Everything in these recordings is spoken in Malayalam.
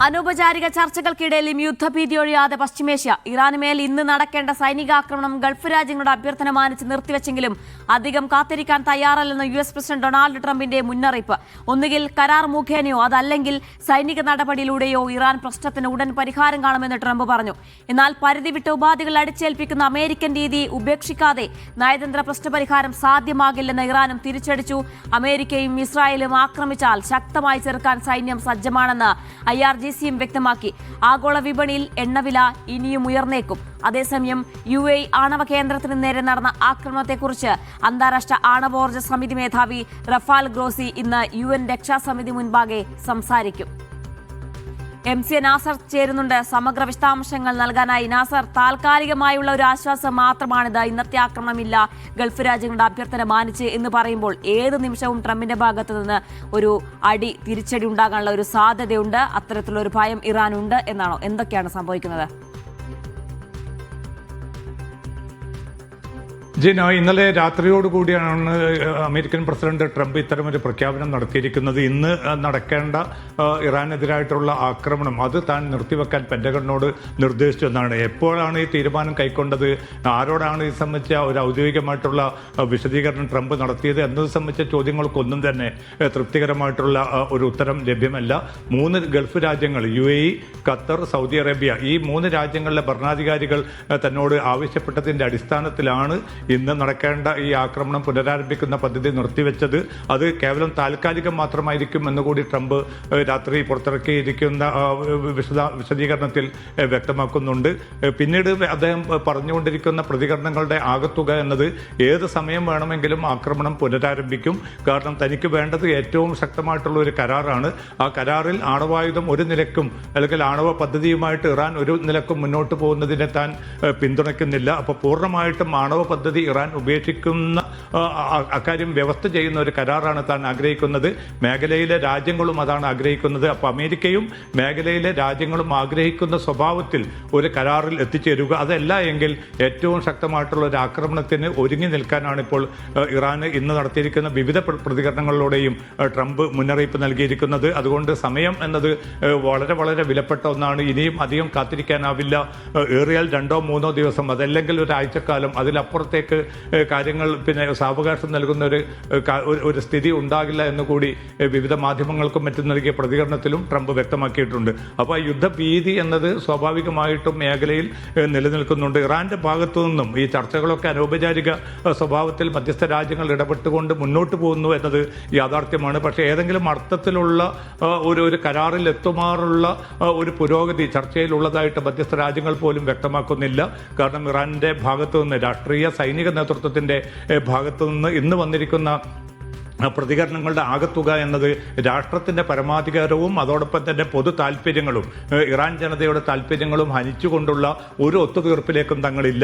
അനൗപചാരിക ചർച്ചകൾക്കിടയിലും യുദ്ധഭീതി ഒഴിയാതെ പശ്ചിമേഷ്യ. ഇറാനുമേൽ ഇന്ന് നടക്കേണ്ട സൈനികാക്രമണം ഗൾഫ് രാജ്യങ്ങളുടെ അഭ്യർത്ഥന മാനിച്ച് നിർത്തിവെച്ചെങ്കിലും അധികം കാത്തിരിക്കാൻ തയ്യാറല്ലെന്ന് US പ്രസിഡന്റ് ഡൊണാൾഡ് ട്രംപിന്റെ മുന്നറിയിപ്പ്. ഒന്നുകിൽ കരാർ മുഖേനയോ അതല്ലെങ്കിൽ സൈനിക നടപടിയിലൂടെയോ ഇറാൻ പ്രശ്നത്തിന് ഉടൻ പരിഹാരം കാണുമെന്ന് ട്രംപ് പറഞ്ഞു. എന്നാൽ പരിധി വിട്ട ഉപാധികൾ അടിച്ചേൽപ്പിക്കുന്ന അമേരിക്കൻ രീതി ഉപേക്ഷിക്കാതെ നയതന്ത്ര പ്രശ്നപരിഹാരം സാധ്യമാകില്ലെന്ന് ഇറാനും തിരിച്ചടിച്ചു. അമേരിക്കയും ഇസ്രായേലും ആക്രമിച്ചാൽ ശക്തമായി ചെറുക്കാൻ സൈന്യം സജ്ജമാണെന്ന് IRGCയും വ്യക്തമാക്കി. ആഗോള വിപണിയിൽ എണ്ണവില ഇനിയും ഉയർന്നേക്കും. അതേസമയം UAE ആണവ കേന്ദ്രത്തിന് നേരെ നടന്ന ആക്രമണത്തെക്കുറിച്ച് അന്താരാഷ്ട്ര ആണവോർജ്ജ സമിതി മേധാവി റഫാൽ ഗ്രോസി ഇന്ന് UN രക്ഷാസമിതി മുൻപാകെ സംസാരിക്കും. MC നാസർ ചേരുന്നുണ്ട് സമഗ്ര വിശദാംശങ്ങൾ നൽകാനായി. നാസർ, താൽക്കാലികമായുള്ള ഒരു ആശ്വാസം മാത്രമാണിത്. ഇന്നത്തെ ആക്രമണമില്ല, ഗൾഫ് രാജ്യങ്ങളുടെ അഭ്യർത്ഥന മാനിച്ച് എന്ന് പറയുമ്പോൾ ഏത് നിമിഷവും ട്രംപിന്റെ ഭാഗത്ത് നിന്ന് ഒരു തിരിച്ചടി ഉണ്ടാകാനുള്ള ഒരു സാധ്യതയുണ്ട്. അത്തരത്തിലുള്ള ഒരു ഭയം ഇറാനുണ്ട് എന്നാണോ? എന്തൊക്കെയാണ് സംഭവിക്കുന്നത്? ഇന്നലെ രാത്രിയോടുകൂടിയാണ് അമേരിക്കൻ പ്രസിഡന്റ് ട്രംപ് ഇത്തരമൊരു പ്രഖ്യാപനം നടത്തിയിരിക്കുന്നത്. ഇന്ന് നടക്കേണ്ട ഇറാനെതിരായിട്ടുള്ള ആക്രമണം അത് താൻ നിർത്തിവെക്കാൻ പെന്റഗണിനോട് നിർദ്ദേശിച്ചു എന്നാണ്. എപ്പോഴാണ് ഈ തീരുമാനം കൈക്കൊണ്ടത്, ആരോടാണ് ഇത് സംബന്ധിച്ച ഒരു ഔദ്യോഗികമായിട്ടുള്ള വിശദീകരണം ട്രംപ് നടത്തിയത് എന്നത് സംബന്ധിച്ച ചോദ്യങ്ങൾക്കൊന്നും തന്നെ തൃപ്തികരമായിട്ടുള്ള ഒരു ഉത്തരം ലഭ്യമല്ല. 3 ഗൾഫ് രാജ്യങ്ങൾ UAE, ഖത്തർ, സൗദി അറേബ്യ, ഈ 3 രാജ്യങ്ങളിലെ ഭരണാധികാരികൾ തന്നോട് ആവശ്യപ്പെട്ടതിന്റെ അടിസ്ഥാനത്തിലാണ് ഇന്ന് നടക്കേണ്ട ഈ ആക്രമണം പുനരാരംഭിക്കുന്ന പദ്ധതി നിർത്തിവെച്ചത്. അത് കേവലം താൽക്കാലികം മാത്രമായിരിക്കും എന്നുകൂടി ട്രംപ് രാത്രി പുറത്തിറക്കിയിരിക്കുന്ന വിശദീകരണത്തിൽ വ്യക്തമാക്കുന്നുണ്ട്. പിന്നീട് അദ്ദേഹം പറഞ്ഞുകൊണ്ടിരിക്കുന്ന പ്രതികരണങ്ങളുടെ ആകത്തുക എന്നത് ഏത് സമയം വേണമെങ്കിലും ആക്രമണം പുനരാരംഭിക്കും. കാരണം തനിക്ക് വേണ്ടത് ഏറ്റവും ശക്തമായിട്ടുള്ള ഒരു കരാറാണ്. ആ കരാറിൽ ആണവായുധം ഒരു നിലക്കും അല്ലെങ്കിൽ ആണവ പദ്ധതിയുമായിട്ട് ഇറാൻ ഒരു നിലക്കും മുന്നോട്ട് പോകുന്നതിനെ താൻ പിന്തുണയ്ക്കുന്നില്ല. അപ്പോൾ പൂർണ്ണമായിട്ടും ആണവ പദ്ധതി ഇറാൻ ഉപേക്ഷിക്കുന്ന അക്കാര്യം വ്യവസ്ഥ ചെയ്യുന്ന ഒരു കരാറാണ് താൻ ആഗ്രഹിക്കുന്നത്. മേഖലയിലെ രാജ്യങ്ങളും അതാണ് ആഗ്രഹിക്കുന്നത്. അപ്പോൾ അമേരിക്കയും മേഖലയിലെ രാജ്യങ്ങളും ആഗ്രഹിക്കുന്ന സ്വഭാവത്തിൽ ഒരു കരാറിൽ എത്തിച്ചേരുക. അതല്ല എങ്കിൽ ഏറ്റവും ശക്തമായിട്ടുള്ള ഒരു ആക്രമണത്തിന് ഒരുങ്ങി നിൽക്കാനാണ് ഇപ്പോൾ ഇറാന് ഇന്ന് നടത്തിയിരിക്കുന്ന വിവിധ പ്രതികരണങ്ങളിലൂടെയും ട്രംപ് മുന്നറിയിപ്പ് നൽകിയിരിക്കുന്നത്. അതുകൊണ്ട് സമയം എന്നത് വളരെ വളരെ വിലപ്പെട്ട ഒന്നാണ്. ഇനിയും അധികം കാത്തിരിക്കാനാവില്ല. ഏറിയാൽ 2-3 ദിവസം, അതല്ലെങ്കിൽ ഒരാഴ്ചക്കാലം, അതിലപ്പുറത്തേക്ക് കാര്യങ്ങൾ സാവകാശം നൽകുന്ന ഒരു സ്ഥിതി ഉണ്ടാകില്ല എന്നുകൂടി വിവിധ മാധ്യമങ്ങൾക്കും മറ്റും നൽകിയ പ്രതികരണത്തിലും ട്രംപ് വ്യക്തമാക്കിയിട്ടുണ്ട്. അപ്പോൾ യുദ്ധഭീതി എന്നത് സ്വാഭാവികമായിട്ടും മേഖലയിൽ നിലനിൽക്കുന്നുണ്ട്. ഇറാന്റെ ഭാഗത്തു നിന്നും ഈ ചർച്ചകളൊക്കെ അനൗപചാരിക സ്വഭാവത്തിൽ മധ്യസ്ഥ രാജ്യങ്ങൾ ഇടപെട്ടുകൊണ്ട് മുന്നോട്ട് പോകുന്നു എന്നത് യാഥാർത്ഥ്യമാണ്. പക്ഷേ ഏതെങ്കിലും അർത്ഥത്തിലുള്ള ഒരു കരാറിൽ എത്തുമാറുള്ള ഒരു പുരോഗതി ചർച്ചയിലുള്ളതായിട്ട് മധ്യസ്ഥ രാജ്യങ്ങൾ പോലും വ്യക്തമാക്കുന്നില്ല. കാരണം ഇറാന്റെ ഭാഗത്തു നിന്ന് രാഷ്ട്രീയ സൈനിക നേതൃത്വത്തിന്റെ ഭാഗത്തു നിന്ന് ഇന്ന് വന്നിരിക്കുന്ന പ്രതികരണങ്ങളുടെ ആകത്തുക എന്നത് രാഷ്ട്രത്തിന്റെ പരമാധികാരവും അതോടൊപ്പം തന്നെ പൊതു താല്പര്യങ്ങളും ഇറാൻ ജനതയുടെ താല്പര്യങ്ങളും ഹനിച്ചുകൊണ്ടുള്ള ഒരു ഒത്തുതീർപ്പിലേക്കും തങ്ങളില്ല.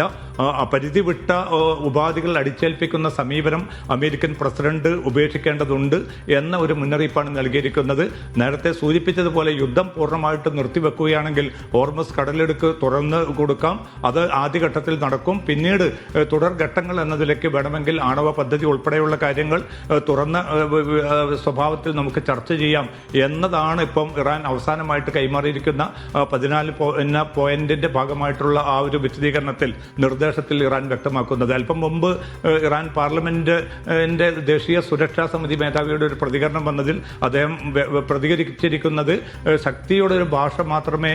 പരിധി വിട്ട ഉപാധികൾ അടിച്ചേൽപ്പിക്കുന്ന സമീപനം അമേരിക്കൻ പ്രസിഡന്റ് ഉപേക്ഷിക്കേണ്ടതുണ്ട് എന്ന ഒരു മുന്നറിയിപ്പാണ് നൽകിയിരിക്കുന്നത്. നേരത്തെ സൂചിപ്പിച്ചതുപോലെ യുദ്ധം പൂർണ്ണമായിട്ട് നിർത്തിവെക്കുകയാണെങ്കിൽ ഹോർമസ് കടലിടുക്ക് തുറന്ന് കൊടുക്കാം. അത് ആദ്യഘട്ടത്തിൽ നടക്കും. പിന്നീട് തുടർ ഘട്ടങ്ങൾ എന്നതിലേക്ക് വേണമെങ്കിൽ ആണവ പദ്ധതി ഉൾപ്പെടെയുള്ള കാര്യങ്ങൾ തുറന്ന സ്വഭാവത്തിൽ നമുക്ക് ചർച്ച ചെയ്യാം എന്നതാണ് ഇപ്പം ഇറാൻ അവസാനമായിട്ട് കൈമാറിയിരിക്കുന്ന 14 പോയിന്റിന്റെ ഭാഗമായിട്ടുള്ള ആ ഒരു വിശദീകരണത്തിൽ നിർദ്ദേശത്തിൽ ഇറാൻ വ്യക്തമാക്കുന്നത്. അല്പം മുമ്പ് ഇറാൻ പാർലമെന്റിന്റെ ദേശീയ സുരക്ഷാ സമിതി മേധാവിയുടെ ഒരു പ്രതികരണം വന്നതിൽ അദ്ദേഹം പ്രതികരിച്ചിരിക്കുന്നത് ശക്തിയുടെ ഒരു ഭാഷ മാത്രമേ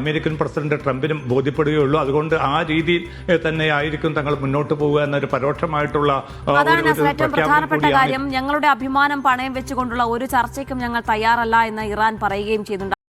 അമേരിക്കൻ പ്രസിഡന്റ് ട്രംപിനും ബോധ്യപ്പെടുകയുള്ളൂ. അതുകൊണ്ട് ആ രീതിയിൽ തന്നെ ആയിരിക്കും തങ്ങൾ മുന്നോട്ട് പോവുക എന്നൊരു പരോക്ഷമായിട്ടുള്ള പ്രധാനപ്പെട്ട കാര്യം. ഞങ്ങളുടെ അഭിമാനം പണയം വെച്ചുകൊണ്ടുള്ള ഒരു ചർച്ചയ്ക്കും ഞങ്ങൾ തയ്യാറല്ല എന്ന് ഇറാൻ പറയുകയും ചെയ്യുന്നുണ്ട്.